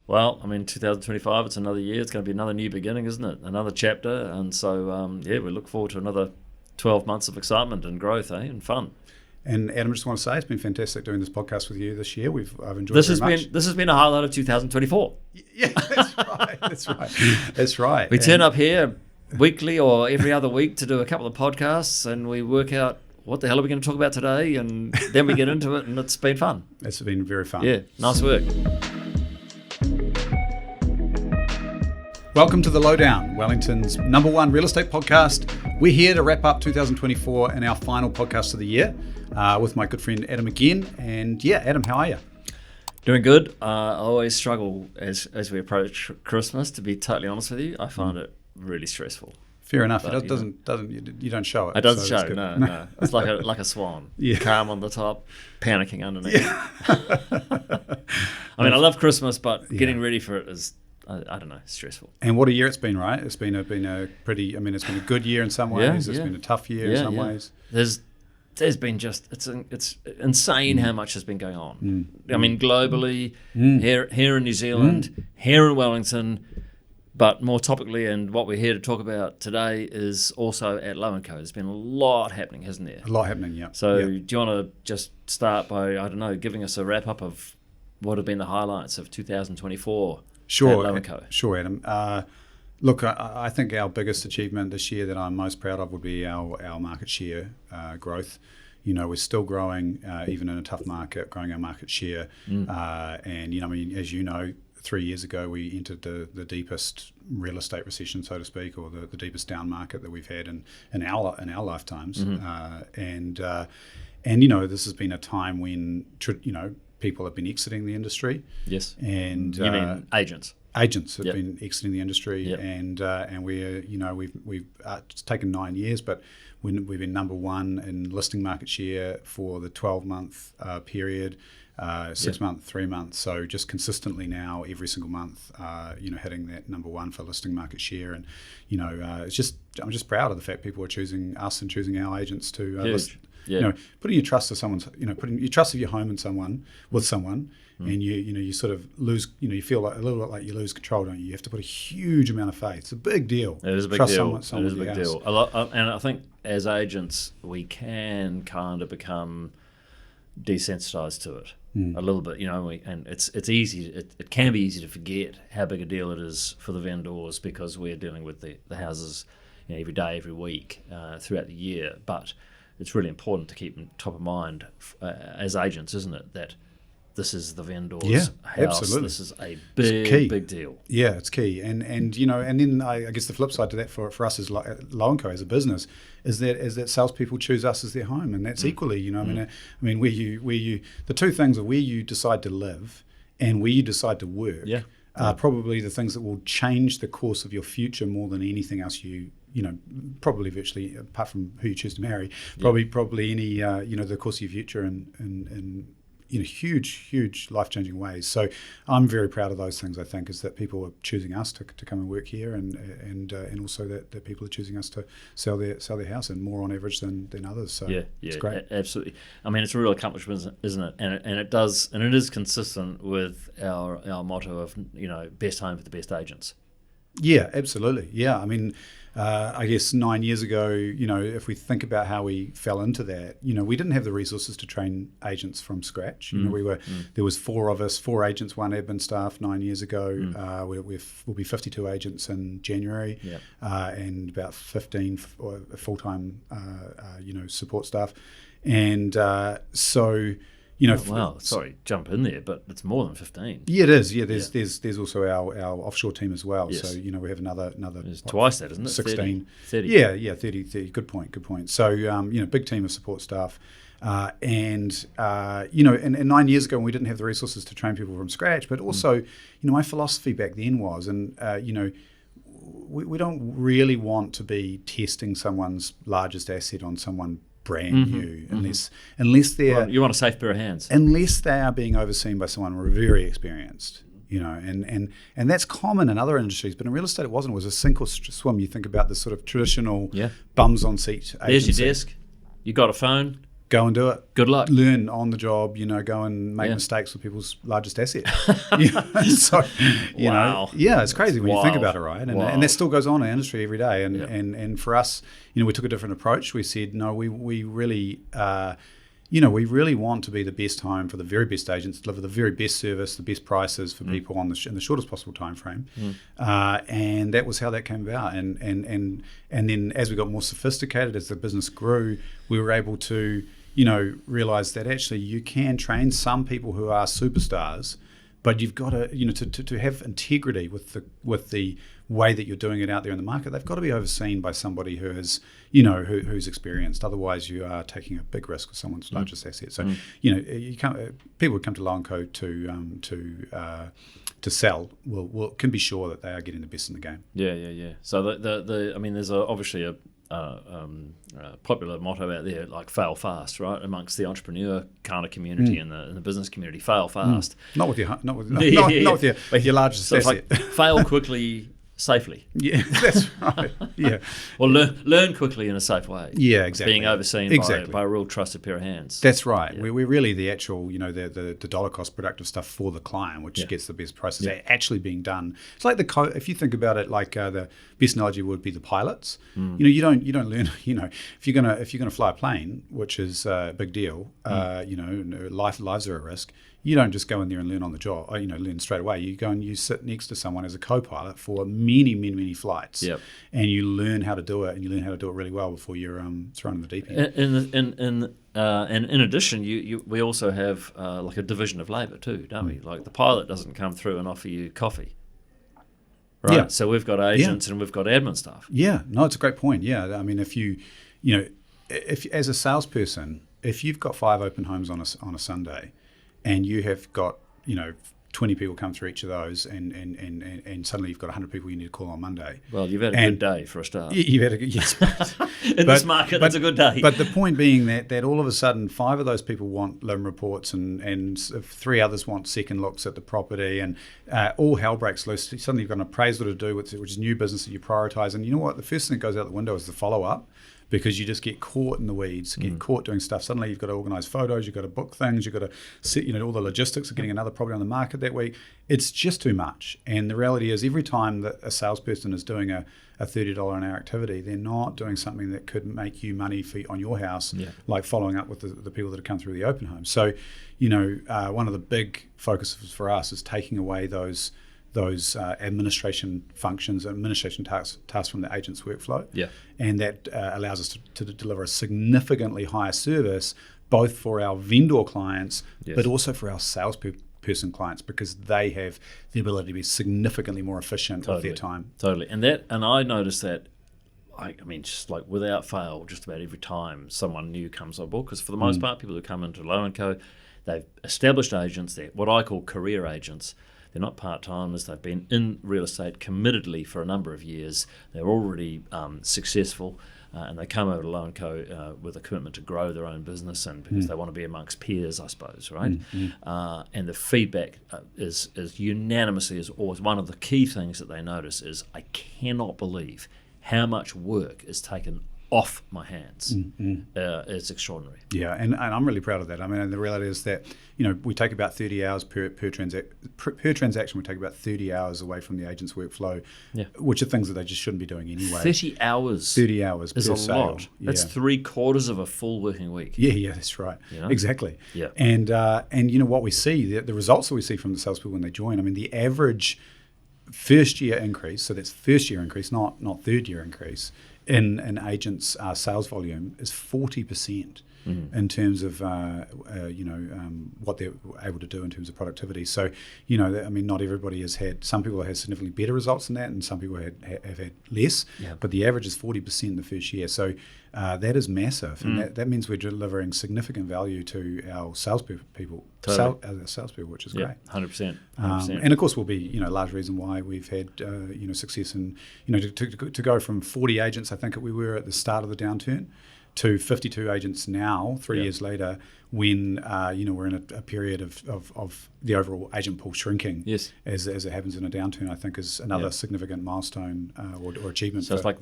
Well, I mean, 2025, it's another year. It's going to be another new beginning, isn't it? Another chapter. And so, we look forward to another 12 months of excitement and growth, and fun. And Adam, I just want to say it's been fantastic doing this podcast with you this year. I've enjoyed it very much. This has been a highlight of 2024. Yeah, that's right. We turn up here weekly or every other week to do a couple of podcasts, and we work out what the hell are we going to talk about today, and then we get into it, and it's been fun. It's been very fun. Yeah, nice work. Welcome to the LoweDown, Wellington's #1 real estate podcast. We're here to wrap up 2024 and our final podcast of the year with my good friend Adam again. And yeah, Adam, how are you? Doing good. I always struggle as we approach Christmas, to be totally honest with you. I find it really stressful. Fair enough. But you don't show it. It doesn't show. No. It's like a swan. Yeah. Calm on the top, panicking underneath. Yeah. I mean, I love Christmas, but getting ready for it is, I don't know, stressful. And what a year it's been, right? It's been a pretty. I mean, it's been a good year in some ways. It's been a tough year in some ways. There's been it's insane how much has been going on. I mean, globally, here in New Zealand, here in Wellington, but more topically, and what we're here to talk about today is also at Lowe & Co. There's been a lot happening, hasn't there? A lot happening, yeah. So do you want to just start by, I don't know, giving us a wrap up of what have been the highlights of 2024? Sure, at Lowe & Co. Sure, Adam. Look, I think our biggest achievement this year that I'm most proud of would be our market share growth. You know, we're still growing, even in a tough market, growing our market share. And, you know, I mean, as you know, 3 years ago, we entered the deepest real estate recession, so to speak, or the deepest down market that we've had in our lifetimes. And you know, this has been a time when, you know, people have been exiting the industry. Yes. And you mean agents? Agents have been exiting the industry, and we're, you know, we've it's taken 9 years, but we've been #1 in listing market share for the 12-month period, 6 months, 3 months. So just consistently now, every single month, you know, hitting that #1 for listing market share, and you know, I'm just proud of the fact people are choosing us and choosing our agents to list. You know, putting your trust of someone's, you know, putting your trust of your home in someone, and you sort of lose, you know, you feel like a little bit like you lose control, don't you? You have to put a huge amount of faith. It's a big deal. It is a big deal. It is a big deal. And I think as agents, we can kind of become desensitized to it a little bit, you know. And it's easy. It can be easy to forget how big a deal it is for the vendors, because we're dealing with the houses, you know, every day, every week, throughout the year. But it's really important to keep top of mind as agents, isn't it? That this is the vendor's house. Absolutely. This is a big deal. Yeah, it's key. And you know, and then I guess the flip side to that for us as Lowe & Co. as a business is that salespeople choose us as their home, and that's equally, you know. I mean, where you the two things are where you decide to live and where you decide to work. Yeah. Are probably the things that will change the course of your future more than anything else you know, probably virtually, apart from who you choose to marry, probably any, you know, the course of your future in you know, huge life-changing ways. So I'm very proud of those things. I think is that people are choosing us to come and work here, and also that people are choosing us to sell their house, and more on average than others. So it's great. Absolutely. I mean, it's a real accomplishment, isn't it? And it is consistent with our motto of, you know, best home for the best agents. Yeah, absolutely. Yeah, I mean, I guess 9 years ago, you know, if we think about how we fell into that, you know, we didn't have the resources to train agents from scratch. You know, there was 4 of us, 4 agents, 1 admin staff 9 years ago. We'll be 52 agents in January, and about 15 full-time, you know, support staff, and so. You know, sorry, jump in there, but it's more than 15. Yeah, it is. Yeah, there's also our offshore team as well. Yes. So, you know, we have another. There's twice that, isn't it? 16. 30. Yeah, 30. Good point. So, you know, big team of support staff. And you know, and 9 years ago, when we didn't have the resources to train people from scratch, but also, you know, my philosophy back then was, and you know, we don't really want to be testing someone's largest asset on someone brand new, unless they're you want a safe pair of hands, unless they are being overseen by someone very experienced, you know, and that's common in other industries, but in real estate it wasn't. It was a sink or swim. You think about the sort of traditional bums on seat agency. There's your desk, you got a phone, Go and do it. Good luck. Learn on the job, go and make mistakes with people's largest asset. So, Wow. It's crazy when you think about it, right? And that still goes on in the industry every day. And for us, we took a different approach. We said, no, we really, we really want to be the best home for the very best agents, deliver the very best service, the best prices for people in the shortest possible time frame. And that was how that came about. And then as we got more sophisticated, as the business grew, we were able to realize that actually you can train some people who are superstars, but you've got to, to have integrity with the way that you're doing it out there in the market. They've got to be overseen by somebody who is, who's experienced. Otherwise, you are taking a big risk with someone's largest asset. So, people who come to Lowe and Co to sell can be sure that they are getting the best in the game. Yeah. So there's obviously a popular motto out there, like fail fast, right? Amongst the entrepreneur kind of community and the business community, fail fast. Not with your largest asset. It's like fail quickly, safely. Yeah, that's right. Yeah. Well, learn quickly in a safe way. Yeah, exactly. Being overseen by a real trusted pair of hands. That's right. Yeah. We're really the actual, the dollar cost productive stuff for the client, which gets the best prices actually being done. It's like if you think about it, like the best analogy would be the pilots. You don't learn. If you're gonna fly a plane, which is a big deal, lives are at risk. You don't just go in there and learn on the job, learn straight away. You go and you sit next to someone as a co-pilot for many flights, and you learn how to do it, and you learn how to do it really well before you're thrown in the deep end. And in addition, we also have like a division of labour too, don't we? Like the pilot doesn't come through and offer you coffee, right? Yeah. So we've got agents and we've got admin staff. Yeah, no, it's a great point. Yeah, I mean, if as a salesperson, if you've got 5 open homes on a Sunday, and you have got 20 people come through each of those, and suddenly you've got 100 people you need to call on Monday. Well, you've had a good day for a start. You've had in this market, that's a good day. But the point being that all of a sudden 5 of those people want loan reports, and 3 others want second looks at the property, and all hell breaks loose. Suddenly you've got an appraisal to do, which is new business that you prioritise. And you know what? The first thing that goes out the window is the follow-up. Because you just get caught in the weeds, get caught doing stuff. Suddenly you've got to organise photos, you've got to book things, you've got to set, all the logistics of getting another property on the market that week. It's just too much. And the reality is every time that a salesperson is doing a $30 an hour activity, they're not doing something that could make you money on your house, like following up with the people that have come through the open home. So, one of the big focuses for us is taking away those administration functions, administration tasks from the agent's workflow. Yeah. And that allows us to deliver a significantly higher service, both for our vendor clients, but also for our salesperson clients, because they have the ability to be significantly more efficient with their time. Totally. And I noticed that, just like without fail, just about every time someone new comes on board, because for the most part, people who come into Lowe and Co, they've established agents, they're what I call career agents. They're not part-timers. They've been in real estate committedly for a number of years. They're already successful, and they come over to Lowe and Co with a commitment to grow their own business, and because they want to be amongst peers, I suppose, right? And the feedback is unanimously is always one of the key things that they notice is, I cannot believe how much work is taken off my hands. It's extraordinary. Yeah, and I'm really proud of that. I mean, the reality is that we take about 30 hours per transaction. We take about 30 hours away from the agent's workflow, which are things that they just shouldn't be doing anyway. 30 hours. 30 hours is per a sale. Lot. That's 3/4 of a full working week. Yeah, that's right. Exactly. Yeah. And what we see, the results that we see from the salespeople when they join. I mean, the average first year increase. So that's first year increase, not third year increase. In an agent's sales volume is 40% in terms of what they're able to do in terms of productivity. So not everybody has had. Some people have had significantly better results than that, and some people have had less. Yeah. But the average is 40% in the first year. So that is massive, and that means we're delivering significant value to our salespeople. Salespeople, which is great. 100%. And of course, will be a large reason why we've had success in to go from 40 agents, I think we were at the start of the downturn, to 52 agents now, 3 years later, when we're in a period of the overall agent pool shrinking. Yes. As it happens in a downturn, I think is another significant milestone or achievement. So it's like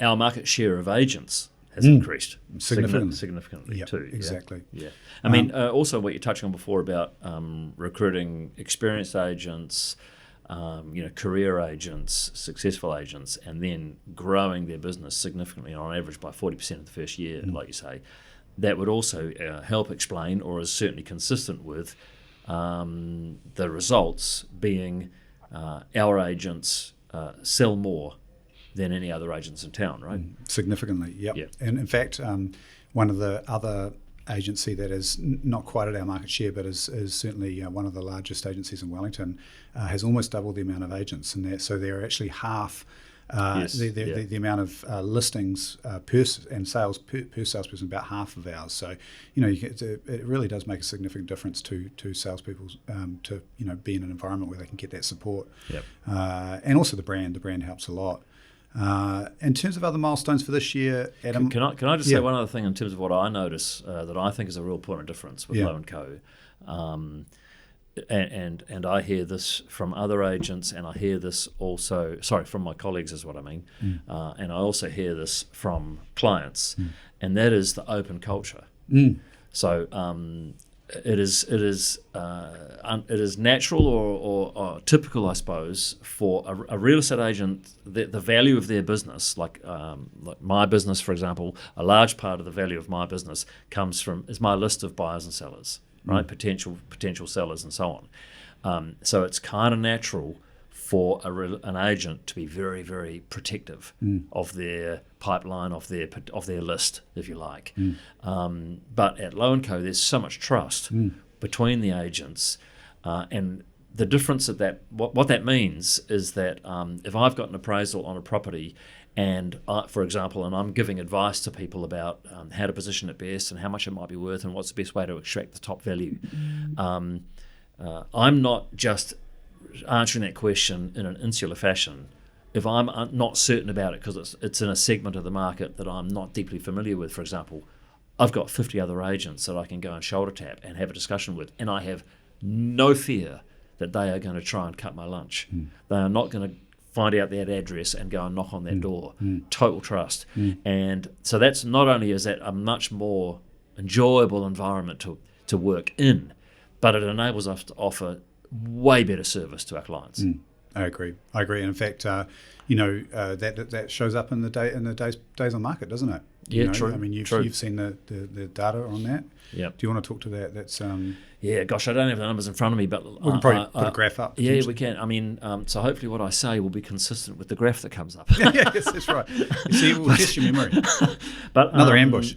our market share of agents has increased significantly too. Exactly. Yeah. I mean, also what you're touching on before about recruiting experienced agents, career agents, successful agents, and then growing their business significantly on average by 40% in the first year, like you say, that would also help explain, or is certainly consistent with, the results being our agents sell more than any other agents in town, right? Significantly, yep. And in fact, one of the other agency that is not quite at our market share, but is certainly one of the largest agencies in Wellington, has almost double the amount of agents, and so they're actually half the amount of listings and sales per salesperson, about half of ours. So it really does make a significant difference to salespeople to be in an environment where they can get that support. And also the brand helps a lot. In terms of other milestones for this year, Adam, can I just say one other thing in terms of what I notice that I think is a real point of difference with Lowe and Co. And I hear this from other agents, and I hear this also, from my colleagues is what I mean, and I also hear this from clients, and that is the open culture. So it is natural or typical, I suppose, for a real estate agent. The value of their business, like my business, for example, a large part of the value of my business is my list of buyers and sellers, right? Potential sellers and so on. So it's kind of natural for an agent to be very, very protective of their pipeline, of their list, if you like. But at Lowe and Co, there's so much trust between the agents, and the difference what that means is that if I've got an appraisal on a property, and for example, and I'm giving advice to people about how to position it best and how much it might be worth and what's the best way to extract the top value, I'm not just answering that question in an insular fashion if I'm not certain about it because it's in a segment of the market that I'm not deeply familiar with. For example, I've got 50 other agents that I can go and shoulder tap and have a discussion with, and I have no fear that they are going to try and cut my lunch. They are not going to find out that address and go and knock on their door. Total trust. And so that's not only is that a much more enjoyable environment to work in, but it enables us to offer way better service to our clients. I agree. And in fact, that shows up in the days on market, doesn't it? True. I mean, you've seen the data on that. Yeah. Do you want to talk to that? That's gosh, I don't have the numbers in front of me, but we can probably put a graph up. Yeah, we can. I mean, so hopefully what I say will be consistent with the graph that comes up. Yes, that's right. You see, we'll test your memory. But another ambush.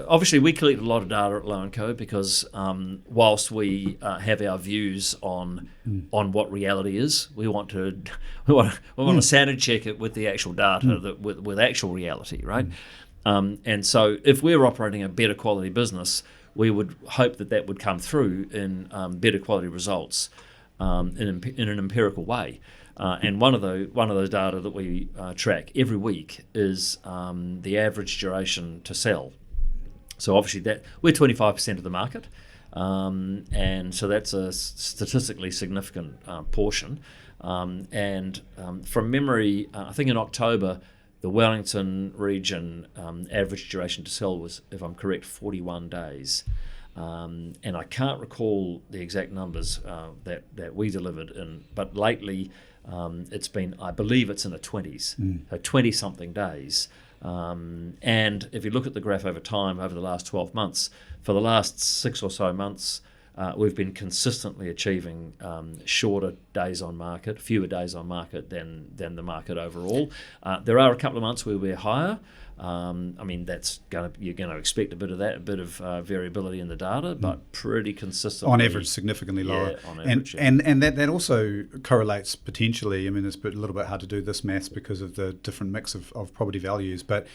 Obviously, we collect a lot of data at Lowe and Co because whilst we have our views on what reality is, we want to sanity check it with the actual data, with actual reality, right? And so if we're operating a better quality business, we would hope that would come through in better quality results in an empirical way. And one of those data that we track every week is the average duration to sell. So obviously we're 25% of the market, and so that's a statistically significant portion. And from memory, I think in October, the Wellington region average duration to sell was, if I'm correct, 41 days. And I can't recall the exact numbers that we delivered in, but lately it's been, I believe it's in the 20s, so 20-something days. And if you look at the graph over time, over the last 12 months, for the last 6 or so months, we've been consistently achieving shorter days on market, fewer days on market than the market overall. There are a couple of months where we're higher. I mean, you're going to expect a bit of that, a bit of variability in the data, but pretty consistent. On average, significantly lower. On average, and that also correlates potentially. I mean, it's a little bit hard to do this maths because of the different mix of property values, but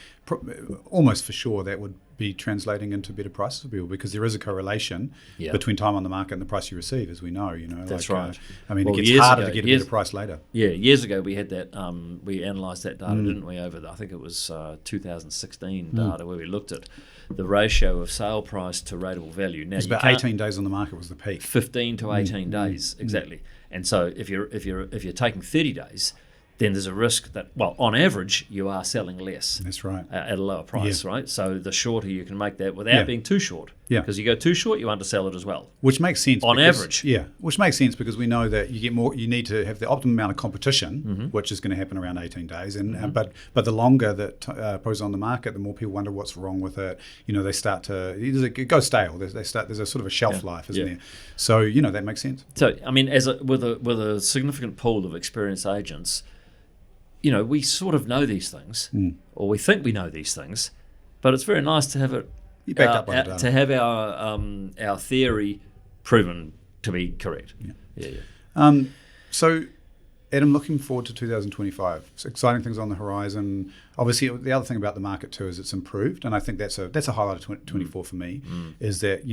almost for sure that would be translating into better prices for people because there is a correlation between time on the market and the price you receive, as we know. That's right. I mean, it gets harder to get a better price later. Yeah, years ago we had that. We analysed that data, didn't we? I think it was 2016 data where we looked at the ratio of sale price to rateable value. Now, it was about 18 days on the market was the peak. 15 to 18 days exactly. And so if you're taking 30 days, then there's a risk that, well, on average, you are selling less. That's right. At a lower price, right? So the shorter you can make that without Yeah. being too short. Yeah. Because you go too short, you undersell it as well. Which makes sense. On average. Yeah, which makes sense because we know that you get more. You need to have the optimum amount of competition, which is going to happen around 18 days. And but the longer that Pro's on the market, the more people wonder what's wrong with it. They start to it goes stale. There's a sort of a shelf life, isn't there? So that makes sense. So I mean, with a significant pool of experienced agents, we sort of know these things, or we think we know these things, but it's very nice to have it. You backed up by the data. To have our theory proven to be correct. Yeah. So, Adam, looking forward to 2025. It's exciting things on the horizon. Obviously, the other thing about the market too is it's improved, and I think that's a highlight of 2024 for me. Is that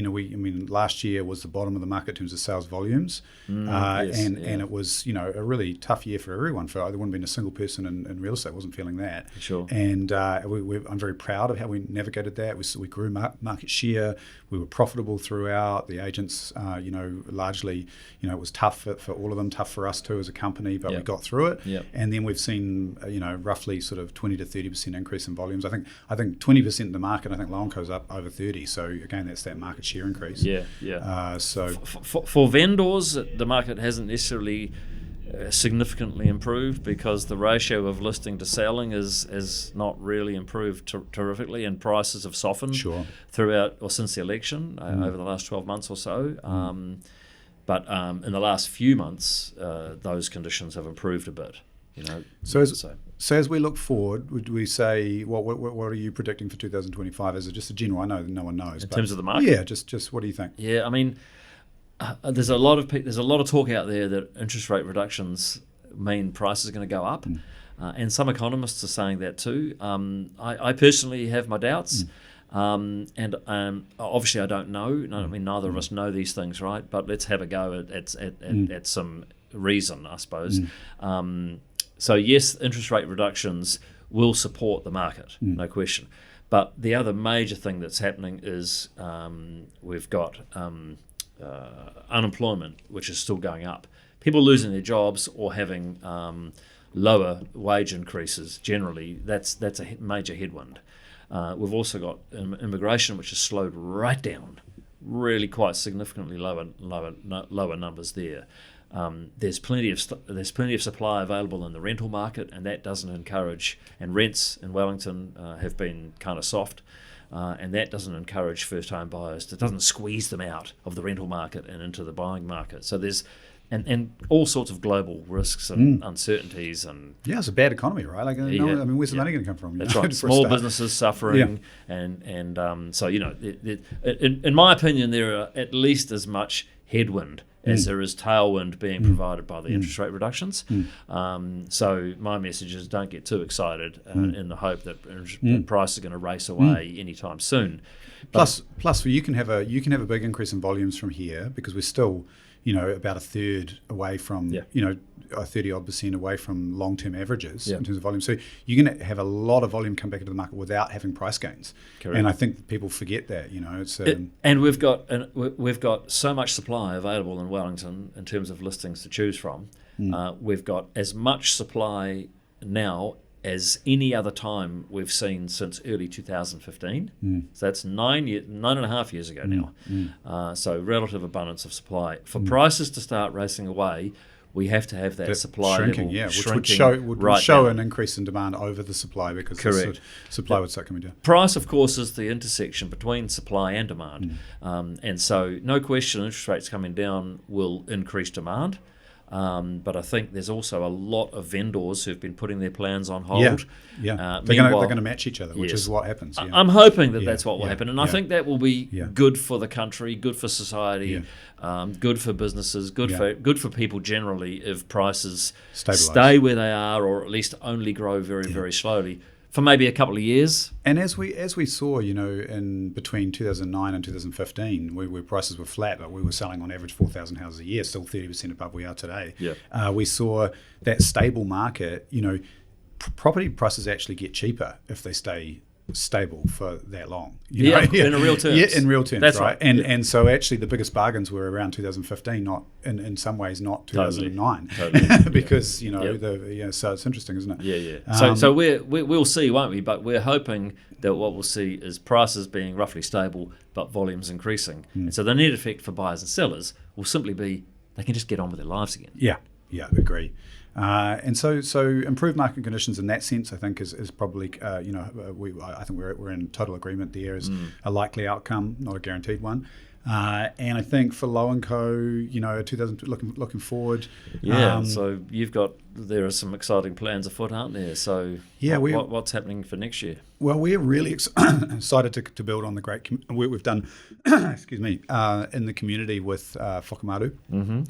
last year was the bottom of the market in terms of sales volumes, and it was a really tough year for everyone. There wouldn't have been a single person in real estate wasn't feeling that. Sure. And I'm very proud of how we navigated that. We grew market share. We were profitable throughout. The agents, largely, it was tough for all of them, tough for us too as a company, but we got through it. Yep. And then we've seen, roughly sort of 20 to 30% increase in volumes. I think 20% in the market. I think Lowe and Co's up over 30. So again, that's that market share increase. Yeah. So for vendors, the market hasn't necessarily significantly improved because the ratio of listing to selling is not really improved terrifically, and prices have softened throughout or since the election over the last 12 months or so. But in the last few months, those conditions have improved a bit. So as we look forward, would we say what are you predicting for 2025? Is it just a general? I know no one knows. In terms of the market, yeah, just what do you think? Yeah, I mean, there's a lot of talk out there that interest rate reductions mean prices are going to go up, and some economists are saying that too. I personally have my doubts. And obviously I don't know. I mean, neither of us know these things, right? But let's have a go at some reason, I suppose. So yes, interest rate reductions will support the market, no question. But the other major thing that's happening is we've got unemployment, which is still going up. People losing their jobs or having lower wage increases generally, that's a major headwind. We've also got immigration, which has slowed right down, really quite significantly lower numbers there. There's plenty of supply available in the rental market, and that doesn't encourage. And rents in Wellington have been kind of soft, and that doesn't encourage first-time buyers. It doesn't squeeze them out of the rental market and into the buying market. So there's and all sorts of global risks and uncertainties and it's a bad economy, right? Like where's the money going to come from? That's right. Small businesses suffering, and so in my opinion, there are at least as much headwind as there is tailwind being provided by the interest rate reductions. So my message is don't get too excited in the hope that price is going to race away anytime soon. Plus, you can have a big increase in volumes from here because we're still about a third away from, 30-odd% away from long-term averages in terms of volume. So you're going to have a lot of volume come back into the market without having price gains. Correct. And I think people forget that, it's... and we've got so much supply available in Wellington in terms of listings to choose from. We've got as much supply now as any other time we've seen since early 2015. So that's 9.5 years ago now. So relative abundance of supply. For prices to start racing away, we have to have that supply shrinking, level which would show an increase in demand over the supply because the supply would start coming down. Price, of course, is the intersection between supply and demand. And so no question interest rates coming down will increase demand. But I think there's also a lot of vendors who've been putting their plans on hold. They're going to match each other, which is what happens. I'm hoping that's what will happen, and I think that will be good for the country, good for society, good for businesses, good for people generally if prices stay where they are, or at least only grow very, very slowly for maybe a couple of years. And as we saw, in between 2009 and 2015, where prices were flat, but we were selling on average 4,000 houses a year, still 30% above we are today. We saw that stable market, property prices actually get cheaper if they stay stable for that long. In real terms. Yeah, in real terms. That's right. right. And so actually the biggest bargains were around 2015, not in some ways not 2009, Totally. because so it's interesting, isn't it? Yeah. So we'll see, won't we? But we're hoping that what we'll see is prices being roughly stable, but volumes increasing. And so the net effect for buyers and sellers will simply be they can just get on with their lives again. Yeah, agree. And so improved market conditions in that sense, I think, is probably I think we're in total agreement there is a likely outcome, not a guaranteed one. And I think for Lowe and Co, 2000 looking forward. Yeah. So there are some exciting plans afoot, aren't there? So what's happening for next year? Well, we're really excited to build on the great work we've done, excuse me, in the community with Whakamaru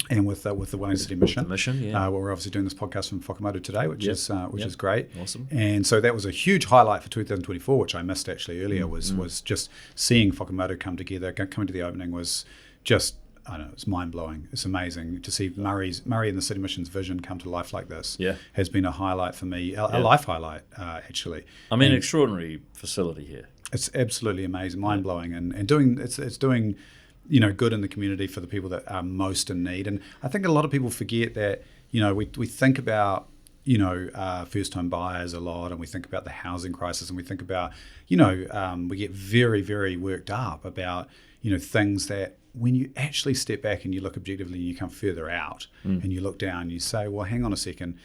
and with the Wellington City Mission. The mission, yeah. We're obviously doing this podcast from Whakamaru today, which is great. Awesome. And so that was a huge highlight for 2024, which I missed actually earlier, was just seeing Whakamaru come together. Coming to the opening was just, I don't know, it's mind-blowing. It's amazing to see Murray and the City Mission's vision come to life like this. Yeah. Has been a highlight for me, a life highlight, actually. I mean, extraordinary facility here. It's absolutely amazing, mind-blowing, and doing good in the community for the people that are most in need. And I think a lot of people forget that, we think about, first-time buyers a lot, and we think about the housing crisis, and we think about, we get very, very worked up about, things that when you actually step back and you look objectively and you come further out and you look down, you say, well, hang on a second.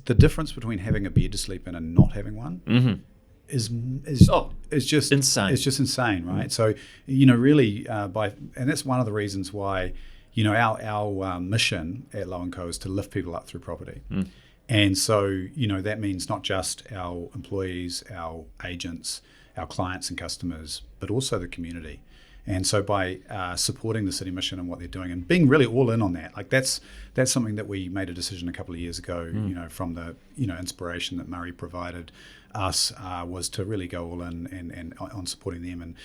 The difference between having a bed to sleep in and not having one is just insane. It's just insane, right? So, really, and that's one of the reasons why, our mission at Lowe and Co is to lift people up through property. And so, that means not just our employees, our agents, our clients and customers, but also the community. And so by supporting the City Mission and what they're doing and being really all in on that, like that's something that we made a decision a couple of years ago, from the, inspiration that Murray provided us, was to really go all in and on supporting them. And,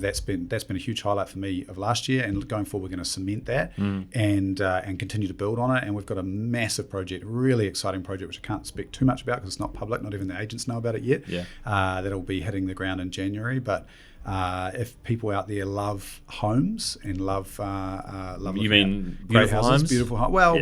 that's been a huge highlight for me of last year. And going forward, we're going to cement that and continue to build on it. And we've got a massive project, really exciting project, which I can't speak too much about because it's not public. Not even the agents know about it yet. Yeah. That'll be hitting the ground in January. But if people out there love homes and love you mean great beautiful houses, homes? beautiful homes, well,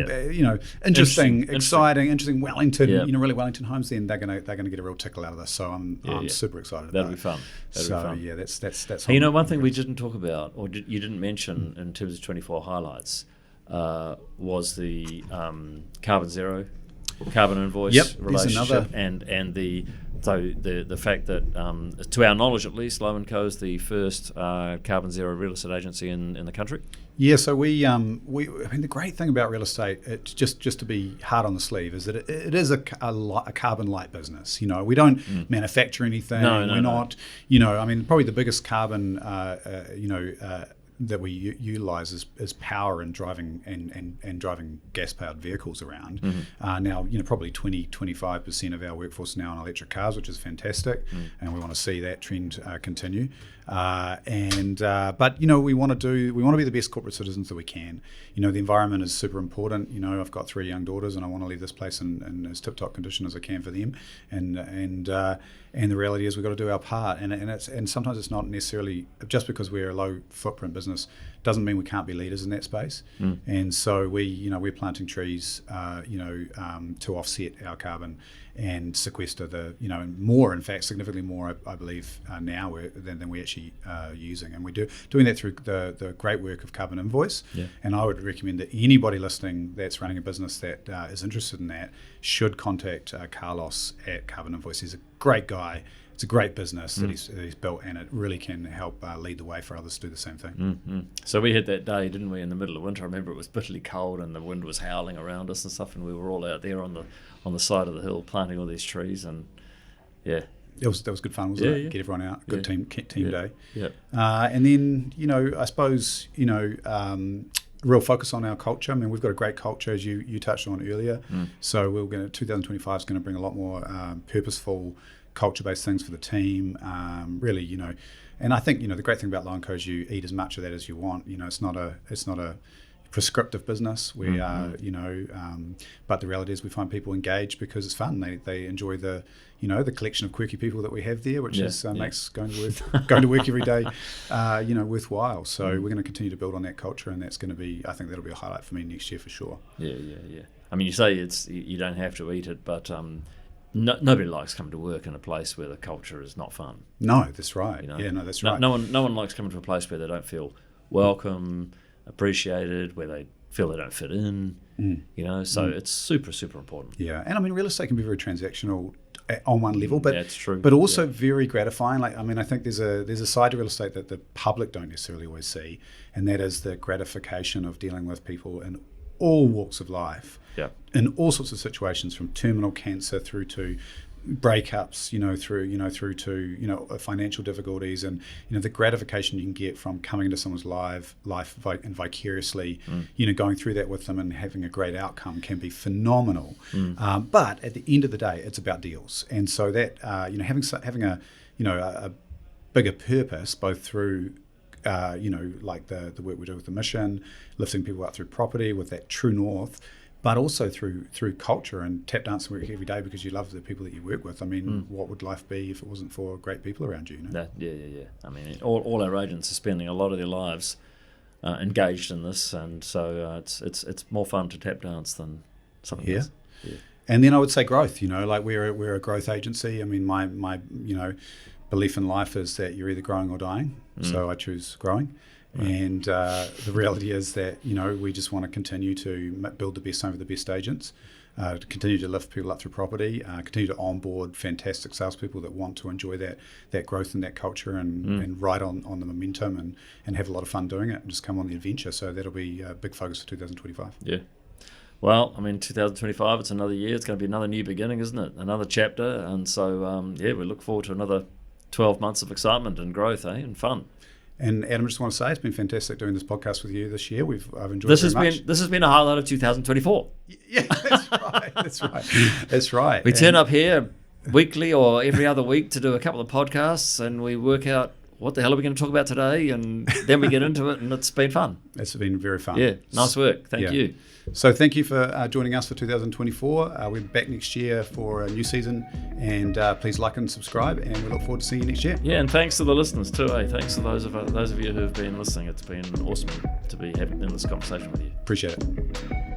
interesting, exciting, interesting Wellington, really Wellington homes, then they're gonna get a real tickle out of this. So I'm super excited. That'll about be fun. Yeah, that's. Hey, one thing we didn't talk about, or you didn't mention in terms of 24 highlights, was the carbon zero, carbon invoice relationship, and the fact that, to our knowledge at least, Lowe and Co is the first carbon zero real estate agency in the country. Yeah, so we I mean, the great thing about real estate, it's just to be hard on the sleeve, is that it is a carbon light business. We don't manufacture anything. We're not. I mean, probably the biggest carbon that we utilize is power and driving and driving gas-powered vehicles around. Now, probably 20-25% of our workforce now on electric cars, which is fantastic, and we want to see that trend continue. But we want to be the best corporate citizens that we can. The environment is super important. I've got 3 young daughters, and I want to leave this place in as tip-top condition as I can for them. And the reality is we've got to do our part. And sometimes it's not necessarily just because we're a low footprint business doesn't mean we can't be leaders in that space. And so we're planting trees, to offset our carbon and sequester more, in fact, significantly more, I believe, now than we actually are using. And we're doing that through the great work of Carbon Invoice. Yeah. And I would recommend that anybody listening that's running a business that is interested in that should contact Carlos at Carbon Invoice. He's a great guy. It's a great business that he's built, and it really can help lead the way for others to do the same thing. So we had that day, didn't we, in the middle of winter? I remember it was bitterly cold and the wind was howling around us and stuff, and we were all out there on the side of the hill planting all these trees, and that was good fun, wasn't it? Yeah. Get everyone out, good team day. Yeah. And then I suppose real focus on our culture. I mean, we've got a great culture, as you touched on earlier. So 2025 is going to bring a lot more purposeful, culture-based things for the team, really, and I think the great thing about Lowe & Co is you eat as much of that as you want. It's not a prescriptive business. We are, but the reality is we find people engaged because it's fun. They enjoy the collection of quirky people that we have there, which makes going to work every day, worthwhile. So we're going to continue to build on that culture, and that's going to be, I think that'll be a highlight for me next year for sure. Yeah. I mean, you say you don't have to eat it, but nobody likes coming to work in a place where the culture is not fun. No, that's right. That's right. No one likes coming to a place where they don't feel welcome, appreciated, where they feel they don't fit in. So it's super, super important. Yeah, and I mean, real estate can be very transactional on one level, but that's true. But also very gratifying. Like, I mean, I think there's a side to real estate that the public don't necessarily always see, and that is the gratification of dealing with people in all walks of life, in all sorts of situations, from terminal cancer through to breakups, through to financial difficulties, and the gratification you can get from coming into someone's life and vicariously, going through that with them and having a great outcome can be phenomenal. But at the end of the day, it's about deals, and so that having a bigger purpose, both through like the work we do with the mission, lifting people up through property with that true north, but also through culture and tap dance work every day because you love the people that you work with. I mean, what would life be if it wasn't for great people around you? Yeah. I mean, all our agents are spending a lot of their lives engaged in this, and so it's more fun to tap dance than something else. Yeah. And then I would say growth. Like we're a growth agency. I mean, my belief in life is that you're either growing or dying. So I choose growing. Right. And the reality is that, we just want to continue to build the best home for the best agents, to continue to lift people up through property, continue to onboard fantastic salespeople that want to enjoy that growth and that culture and ride on the momentum and have a lot of fun doing it and just come on the adventure. So that'll be a big focus for 2025. Yeah. Well, I mean, 2025, it's another year. It's going to be another new beginning, isn't it? Another chapter. And so, we look forward to another 12 months of excitement and growth, and fun. And Adam, I just want to say it's been fantastic doing this podcast with you this year. I've enjoyed it very much. This has been a highlight of 2024. Yeah, that's right. We turn up here weekly or every other week to do a couple of podcasts, and we work out what the hell are we going to talk about today, and then we get into it, and it's been fun. It's been very fun. Yeah, nice work. Thank you. So thank you for joining us for 2024. We're back next year for a new season, and please like and subscribe, and we look forward to seeing you next year. Yeah, and thanks to the listeners too. Thanks to those of you who have been listening. It's been awesome to be having this conversation with you. Appreciate it.